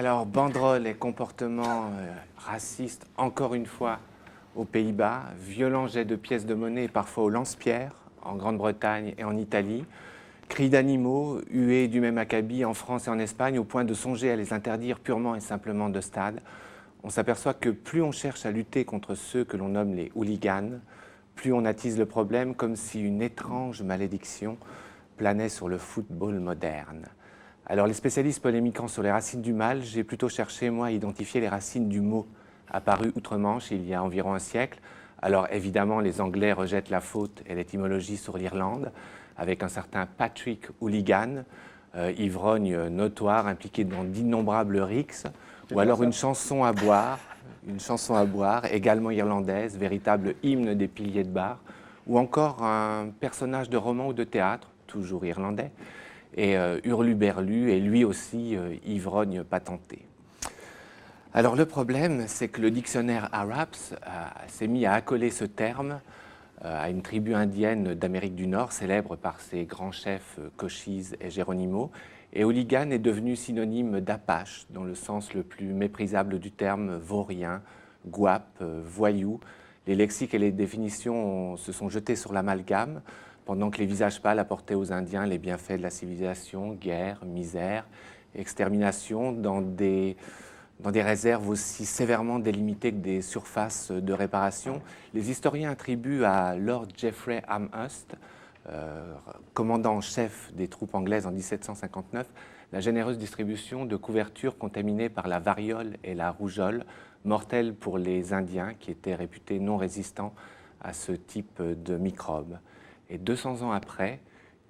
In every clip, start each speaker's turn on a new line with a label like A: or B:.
A: Alors, banderoles et comportements racistes, encore une fois, aux Pays-Bas, violents jets de pièces de monnaie et parfois au lance-pierre, en Grande-Bretagne et en Italie, cris d'animaux, huées du même acabit en France et en Espagne, au point de songer à les interdire purement et simplement de stade. On s'aperçoit que plus on cherche à lutter contre ceux que l'on nomme les hooligans, plus on attise le problème comme si une étrange malédiction planait sur le football moderne. Alors les spécialistes polémiquant sur les racines du mal, j'ai plutôt cherché, moi, à identifier les racines du mot, apparu outre-Manche il y a environ un siècle. Alors évidemment, les Anglais rejettent la faute et l'étymologie sur l'Irlande, avec un certain Patrick Hooligan, ivrogne notoire impliqué dans d'innombrables rixes, ou alors une chanson à boire, également irlandaise, véritable hymne des piliers de bar, ou encore un personnage de roman ou de théâtre, toujours irlandais, et hurluberlu, et lui aussi ivrogne patenté. Alors le problème, c'est que le dictionnaire Araps s'est mis à accoler ce terme à une tribu indienne d'Amérique du Nord, célèbre par ses grands chefs Cochise et Geronimo, et hooligan est devenu synonyme d'apache, dans le sens le plus méprisable du terme, vaurien, guap, voyou. Les lexiques et les définitions se sont jetés sur l'amalgame, pendant que les visages pâles apportaient aux Indiens les bienfaits de la civilisation, guerre, misère, extermination, dans des réserves aussi sévèrement délimitées que des surfaces de réparation. Les historiens attribuent à Lord Geoffrey Amherst, commandant en chef des troupes anglaises en 1759, la généreuse distribution de couvertures contaminées par la variole et la rougeole, mortelles pour les Indiens qui étaient réputés non résistants à ce type de microbes. Et 200 ans après,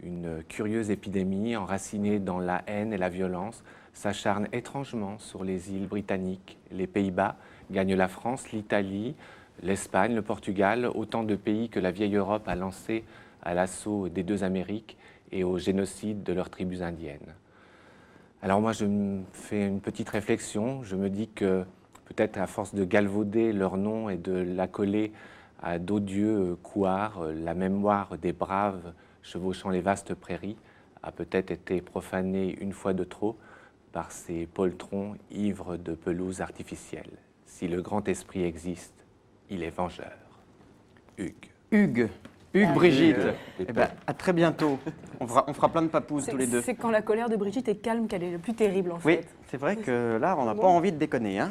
A: une curieuse épidémie enracinée dans la haine et la violence s'acharne étrangement sur les îles britanniques. Les Pays-Bas gagnent la France, l'Italie, l'Espagne, le Portugal, autant de pays que la vieille Europe a lancés à l'assaut des deux Amériques et au génocide de leurs tribus indiennes. Alors moi, je me fais une petite réflexion. Je me dis que peut-être à force de galvauder leur nom et de l'accoler à d'odieux couards, la mémoire des braves chevauchant les vastes prairies a peut-être été profanée une fois de trop par ces poltrons ivres de pelouse artificielle. Si le grand esprit existe, il est vengeur.
B: Hugues, Brigitte, eh ben, à très bientôt. On fera plein de papouses tous les deux.
C: C'est quand la colère de Brigitte est calme qu'elle est le plus terrible en
B: Oui,
C: fait.
B: c'est vrai que là, on n'a pas envie de déconner. Hein.